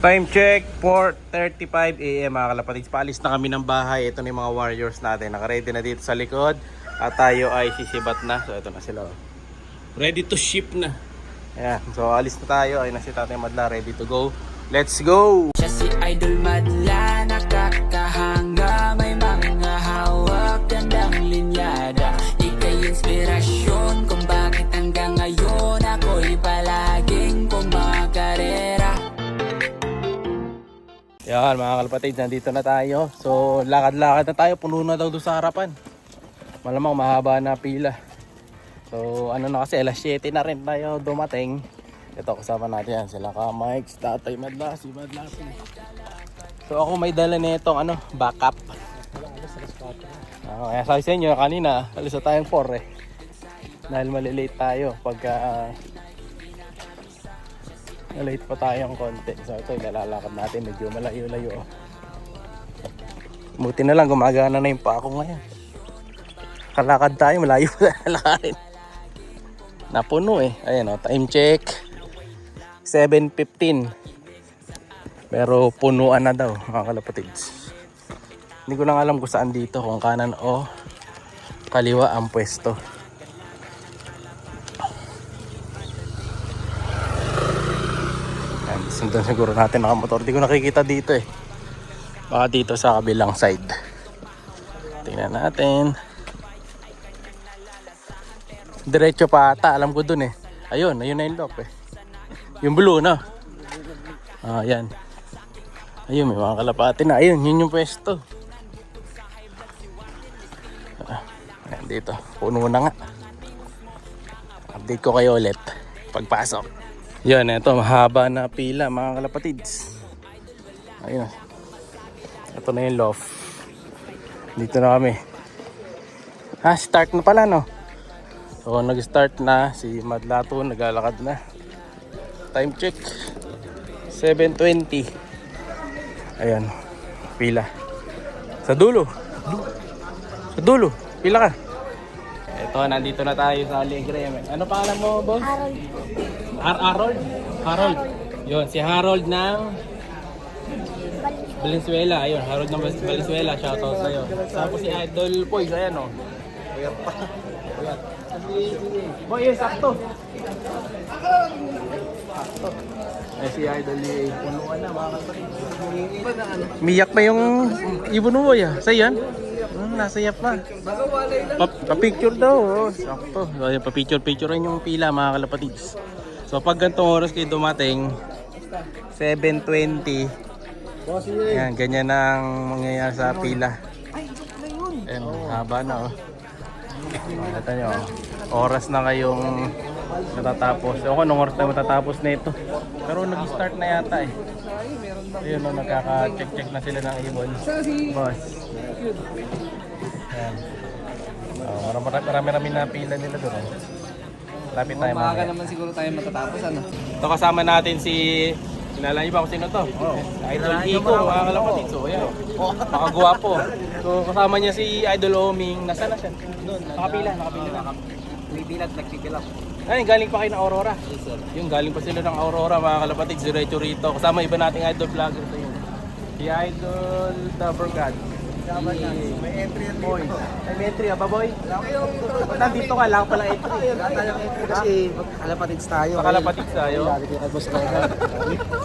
Time check, 4:35 AM mga kalapatids. Paalis na kami ng bahay. Ito na yung mga warriors natin. Naka-ready na dito sa likod. At tayo ay sisibat na. So ito na sila. Ready to ship na. Ayan. So alis na tayo. Ayun na si Tatay Madla. Ready to go. Let's go! Siya si Idol Madla, nakakahanga, may mga hawak, gandang linyada. Ika'y inspirasyon kung bakit hanggang ngayon ako'y palaging pumakarera. Yan mga kalapatids, nandito na tayo. So lakad-lakad na tayo. Puno na daw doon sa harapan. Malamang mahaba na pila. So ano na kasi, alas 7 na rin tayo dumating. Ito kasama natin yan, sila ka Mike, Tatay Madla, si Madla. So ako may dala nitong backup. Kaya sabi sa inyo kanina, alis na tayong 4 eh. Dahil malilate tayo pagka late pa tayong konti. So ito ilalakad natin, medyo malayo-layo. Buti na lang gumagana na yung pako ngayon. Kalakad tayo, malayo pa lalakarin. Napuno eh. Ayan o, time check 7:15. Pero punuan na daw mga kalapatids. Hindi ko lang alam kung saan dito, kung kanan o kaliwa ang pwesto. Ayan, sundan siguro natin ang motor. Hindi ko nakikita dito eh. Baka dito sa kabilang side. Tingnan natin. Diretso pa ata, alam ko dun eh. Ayun na yung lock eh. Yung blue na. Yan. Ayun, may mga kalapati na. Ayun, yun yung pwesto. Ayan dito. Puno na nga. Update ko kayo ulit pagpasok. Yan, ito. Mahaba na pila mga kalapatids. Ayun. Ito na yung loft. Dito na kami. Start na pala no. So nag-start na si Madlato. Naglalakad na. Time check 7:20. Ayan, pila sa dulo. Sa dulo, pila ka. Ito, nandito na tayo sa Alegre. Ano pangalan mo, boss? Harold. Harold. Yun, si Harold ng Valenzuela. Ayun, Harold ng Valenzuela. Shoutout sa'yo. Tapos si Idol Poy, ayan o. Ayan pa. Boy, yes, sakto. Ay, si Idol ni punuan na mga kapatid. Miyak pa yung ibon mo ya? Sa yan? Nasayap pa. Pa-picture daw. Sakto. So, pa-picture rin yung pila mga kalapatids. So pag gantong oras kayo dumating 7:20. Ayan, ganyan ang mangyayari sa pila. Ayan, haba na oh. Nakita nyo, oras na kayong natatapos. Ako nung oras na matatapos na ito. Pero nag-start na yata eh. Ayun, no, nagkaka-check na sila ng ibon. Boss. Ayan. Marami-rami na pila nila doon. Lapit tayo mga. Maaga naman siguro tayo matatapos Ito kasama natin si... Kilala niyo ba kung sino to? Idol Kiko, mga kalapatid. So ayan, makagwapo. So kasama niya si Idol Oming. Nasaan na siya? Doon. Nakapila. Nagpipila. Ay, galing pa kayo ng Aurora. Yes, sir. Yung galing pa sila ng Aurora, mga kalapatid. Diretso rito. Kasama iba nating idol vlogger to yun. Si Idol Dabergad. May entry yan dito. May entry ba, boy? Nandito ka lang pala entry. Kasi kalapatids tayo. Kalapatids tayo. Boss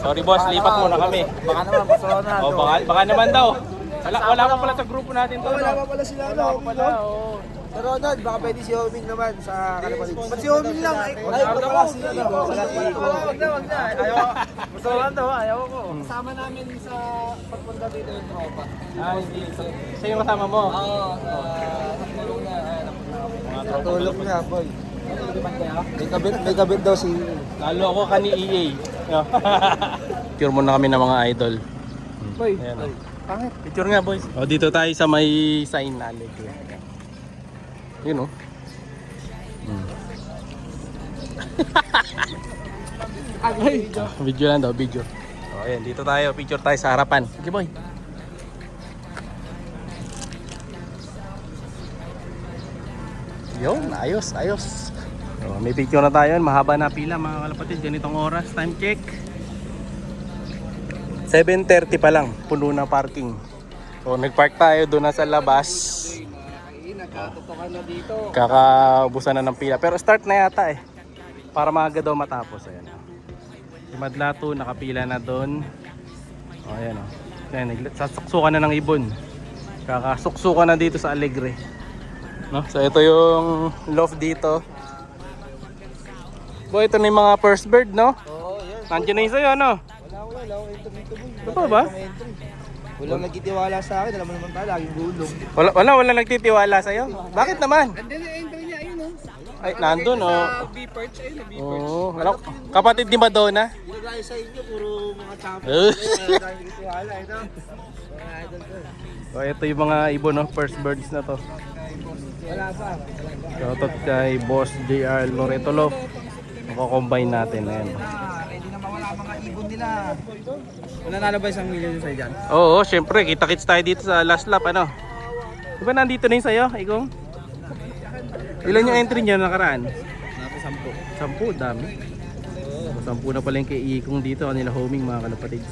Sorry boss, lipat muna kami. Baka naman, Boss Ronald. Baka naman daw. Wala pa pala sa grupo natin to. Wala pa pala sila. Wala pa pala, oo. Sir Ronald, baka pwede si Homing naman sa kalapatids. Ba't si Homing lang? Ay, wala sila. Wag na. Ayaw. Boss Ronald daw, ayaw ko. Kasama namin sa pagpunta dito yung tropa. Hindi. Siya yung kasama mo? Oo. Tulog na, boy. May kabit daw si... Lalo ako kani EA. Picture muna kami ng mga idol. Boy, Ayan, pangit. Picture nga boys. Dito tayo sa may sign na Alegre. Yun o. Video lang daw, video. Ayan, dito tayo. Picture tayo sa harapan. Okay boy. Yun, ayos. So, may picture na tayo. Mahaba na pila mga kalapatid. Ganitong oras. Time check 7:30 pa lang, puno na parking. So nagpark tayo doon na sa labas. Nagkatotokan na dito. Kakaubusan na ng pila. Pero start na yata eh. Para maaga daw matapos. Ayan. Si Madlato nakapila na doon. O ayan o. Ayan, sasuksukan na ng ibon. Kakasuksukan na dito sa Alegre. No? So ito yung loft dito. Boy, ito na yung mga first bird, no? Oo, yan. Nandiyan na yung sa'yo, ano? Wala akong entry dito, boy. Totoo ba? Walang nagtitiwala sa akin, alam mo naman tayo, laging gulong. Wala nagtitiwala sa'yo? Bakit naman? Andun na entry niya, ayun oh. Ay, nandun, oh. B-Perch, ayun na B-Perch. Oo. Kapatid ni Madonna? Dito tayo sa inyo, puro mga champion. Eh. Wala tayong nagtitiwala, ito. Mga idol ko. So ito yung mga ibon, no? First birds na to. Wala pa. Shoutout kay Boss JR Loretolo. Mako-combine natin. Ayan. Ready na mawala mga ibon nila. Nanalo ba 1 million sa'yo dyan? Oo, syempre. Kita-kits tayo dito sa last lap, ano? Di ba nandito na yung sa'yo, Igong? Ilan yung entry niya nakaraan? Nasa 10, 10. dami. 10 na pala yung kay Igong dito. Kanila homing, mga kalapatids.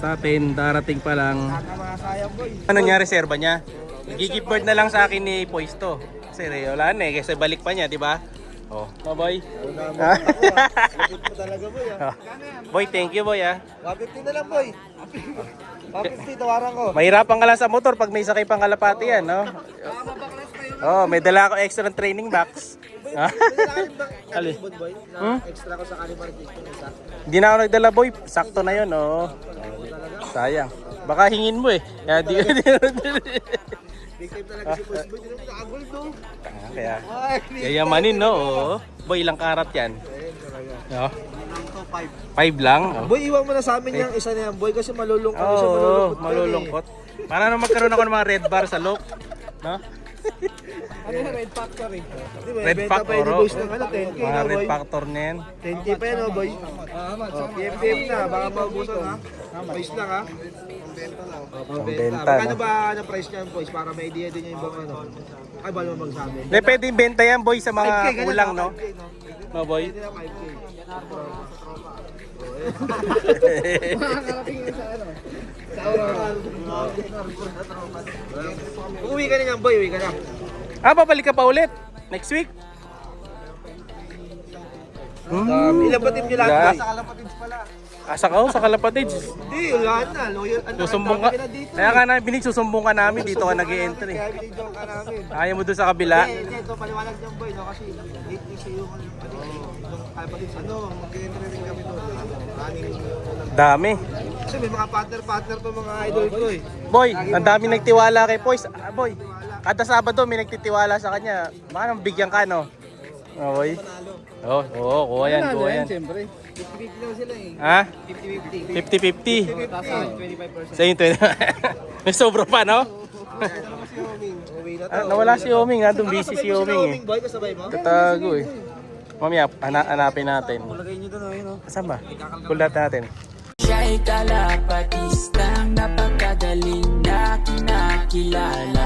Sa atin, darating pa lang. Nakakasayang boy. Ano niya, reserva niya? Nagigip bird na lang sa akin ni Poisto. Kasi wala na eh, kasi balik pa niya, di ba? Oh, boy. Lupit mo talaga boy ah. Boy, thank you boy ah. 150 na lang boy. 150 tawaran ko. Mahirapan ka lang sa motor pag may sakay pang kalapati yan, no? Oh, may dala ako extra training box. Ah. Ali. Boy, Hmm? extra ko sa Calimartes kung isa. Hindi na ako nagdala boy, sakto na yun, oh. Sayang. Baka hingin mo eh. Kaya di Big time talaga si Boss Boy. Hindi na nakagol do. Kaya, Ay, yayamanin, no? Oo. Boy, ilang karat yan? ayun talaga. Oh, Ito 5 5. lang. Oh. Boy, iwan mo na sa amin yung isa na yan boy kasi malulungkot siya, Oo, malulungkot. malulungkot. Para na magkaroon ako ng mga red bar sa look. No? Ano yung Red Factory? Red Factor, Red Boys ng ano, 10k mga na red boy. factor na yan. 10k pa yan oh boy. PMPM na, baka maubusan ha. Price lang ha. Pambenta, Magkano no? ba ang price niyan boys para may idea din yung ibang ano? Ay, balo mo magsabi. Hindi, pwedeng benta yan boy sa 5K, mga ganun kulang, na, no? 5K, no? No boy? Pwede na 5K. Uwi ka na yan boy, uwi ka na. Ah, babalik ka pa ulit? Next week? Ilan ba team nyo lahat Lahat. boy? Sa Kalapatids pala. Asa ka sa kalapatids. Hindi, lahat na. Loyal. Susumbong ka. Kaya nga na, susumbong ka namin, dito ka nag-i-entry. Kaya binigyan ka namin. Ayaw mo doon sa kabila. Hindi, ito paliwanag niyan boy, no? Kasi late kasi yung Kalapatids. Ano, mag-entry rin kami doon. Running. Dami. Kasi may mga partner to mga idol ko eh. Boy, ang dami nagtiwala kay Poise. Ah, boy, kada Sabado may nagtitiwala sa kanya. Baka nang bigyan ka, no? Oh, boy. Oo, kuha yan, kuha yan. Siyempre. 50-50 naman sila eh. Ha? 50-50. 50-50. 50-50. Sa inyo, may sobra pa, no? Si Homing. Uwi na to. Ah, nawala si Oming, ha? Doon busy si Oming, eh. Boy, kasabay mo? Tatago, eh. Mamaya, hanapin natin. Lagay nyo doon, ayun oh. Saan ba? Kulat natin. Siya'y kalapatistang napakagaling na kinakilala.